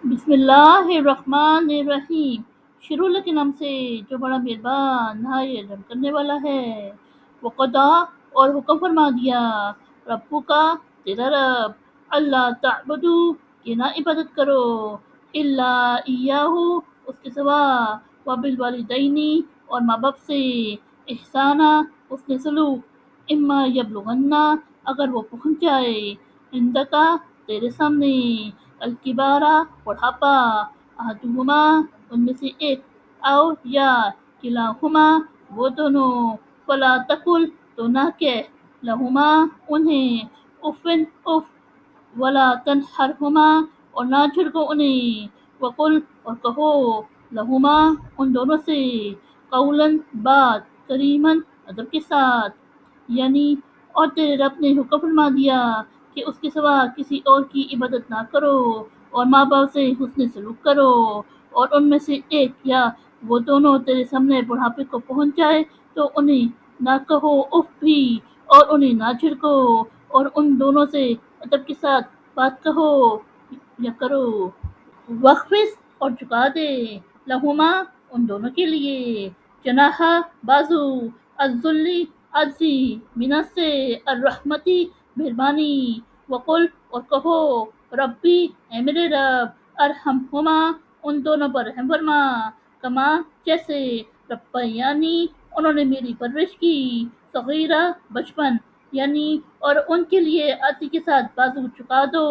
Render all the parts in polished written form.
بسم اللہ الرحمن الرحیم، شروع اللہ کے نام سے جو بڑا مہربان نہایت رحم کرنے والا ہے۔ وقضا اور حکم فرما دیا، ربو کا تیرا رب، اللہ تعبدو کہ نہ عبادت کرو، الا ایاہو اس کے سوا، وبالوالدینی اور ماں باپ سے، احسانہ حسن سلوک، اما یبلغنا اگر وہ پہنچ جائے، عندکا تیرے سامنے، الکبارہ بڑھاپا، احدہما ان میں سے ایک، او یا کلاہما وہ دونوں، فلا تقل تو نہ کہہ، لہما انہیں، افن اف، ولا تنہرہما اور نہ جھڑکو انہیں، وقل اور کہو، لہما ان دونوں سے، قولا بات، کریما ادب کے ساتھ، یعنی اور تیرے رب نے حکم فرما دیا کہ اس کے سوا کسی اور کی عبادت نہ کرو، اور ماں باپ سے حسن سلوک کرو، اور ان میں سے ایک یا وہ دونوں تیرے سامنے بڑھاپے کو پہنچ جائے تو انہیں نہ کہو اف بھی، اور انہیں نہ جھڑکو، اور ان دونوں سے ادب کے ساتھ بات کہو یا کرو۔ وخفض اور جھکا دے، لہما ان دونوں کے لیے، جناح بازو، الذلی عجزی، منا سے، الرحمتی مہربانی، وقل اور کہو، ربی اے میرے رب، ارحمہما ان دونوں پر رحم فرما، کما جیسے، ربیانی انہوں نے میری پرورش کی، صغیرہ بچپن، یعنی اور ان کے لیے عاطی کے ساتھ بازو چکا دو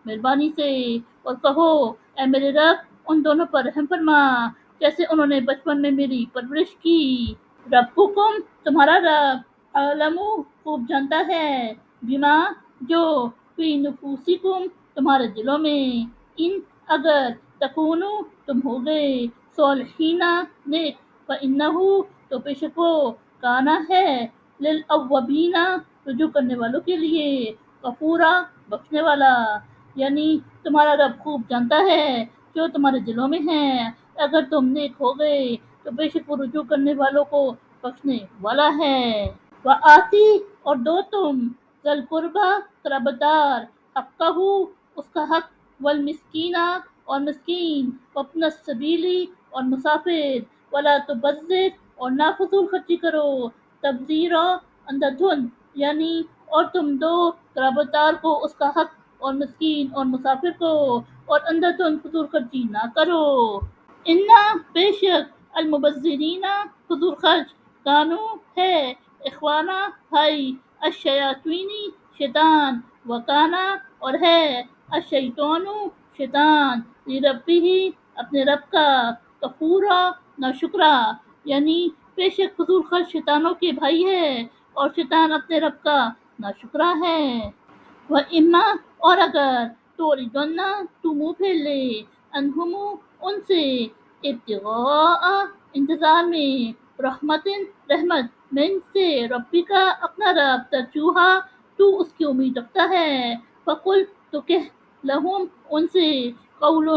مہربانی سے، اور کہو، اے میرے رب ان دونوں پر رحم فرما جیسے انہوں نے بچپن میں میری پرورش کی۔ ربکم تمہارا رب، اعلم خوب جانتا ہے، بما جو، فی نفوسکم تمہارے دلوں میں، ان اگر، تکونو تم ہو گئے، صالحین نیک، فإنہ تو بے شک وہ، کانا ہے، للأوابین رجوع کرنے والوں کے لیے، غفورا بخشنے والا، یعنی تمہارا رب خوب جانتا ہے جو تمہارے دلوں میں ہے، اگر تم نیک ہو گئے تو بے شک وہ رجوع کرنے والوں کو بخشنے والا ہے۔ وآتی اور دو تم، ذل قربا قرابتدار، حقہ اس کا حق، والمسکینہ اور مسکین، وابن السبیلی اور مسافر، ولا تبذر اور نہ فضول خرچی کرو، تبذیرا اندھا دھند، یعنی اور تم دو قرابتدار کو اس کا حق اور مسکین اور مسافر کو اور اندھا دھند فضول خرچی نہ کرو۔ انا بے شک، المبذرین فضول خرچ، کانو ہے، اخوانا بھائی، الشیاطینی شیطان، وکانا اور ہے، الشیطان شیطان، لربہ اپنے رب کا، کفورا ناشکرا، یعنی بے شک فضول خرچ شیطانوں کے بھائی ہے اور شیطان اپنے رب کا ناشکرا ہے۔ وَإِمَّا اور اگر، تُعْرِضُنَّ تو منہ پھیر لے، عَنْهُمْ ان سے، ابتغاء انتظار میں، رحمت رحمت، من سے ربی کا اپنا رب، ترجوہا تو اس کی امید رکھتا ہے، فقل تو کہہ، لہم ان سے، قول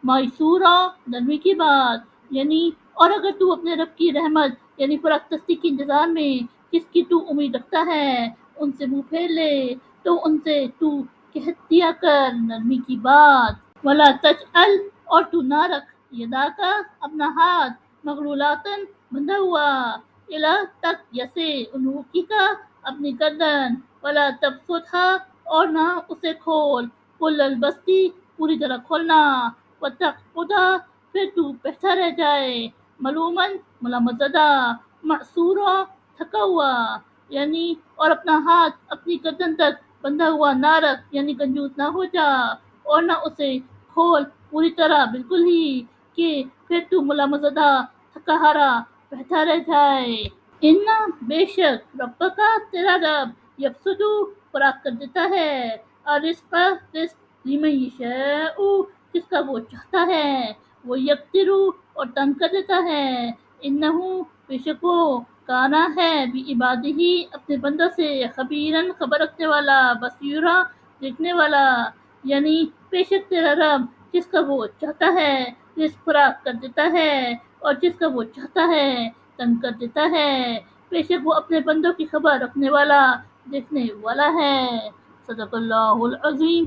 میسورا نرمی کی بات، یعنی اور اگر تو اپنے رب کی رحمت یعنی فراخ کے انتظار میں جس کی تو امید رکھتا ہے ان سے منہ پھیر لے تو ان سے تو کہہ دیا کر نرمی کی بات۔ ولا تجعل اور تو نہ رکھ، یدا کا اپنا ہاتھ، مغلولاتن بندھا ہوا، الا تک یسے انوکی کا اپنی گردن، ولا تبسطھا اور نہ اسے کھول، کل البسطی پوری طرح کھولنا، وتقعدا پھر تو بیٹھا رہ جائے، ملوماً ملامت زدہ، معصورا تھکا ہوا، یعنی اور اپنا ہاتھ اپنی گردن تک بندھا ہوا نہ رکھ، یعنی کنجوس نہ ہو جا، اور نہ اسے کھول پوری طرح بالکل ہی کہ پھر تو ملامت زدہ تھکا ہارا بیٹھا رہ جائے۔ انا بے شک، ربک تیرا رب، یبسطو فراخ کر دیتا ہے، الرزق رزق، لمن یشاء جس کا وہ چاہتا ہے، وہ یقدر اور تنگ کر دیتا ہے، انہ بے شک وہ، کانا ہے، بعبادہ اپنے بندوں سے، خبیراً خبر رکھنے والا، بصیرا دیکھنے والا، یعنی بے شک تیرا رب جس کا وہ چاہتا ہے رزق فراخ کر دیتا ہے اور جس کا وہ چاہتا ہے تنگ کر دیتا ہے، بے شک وہ اپنے بندوں کی خبر رکھنے والا دیکھنے والا ہے۔ صدق اللہ العظیم۔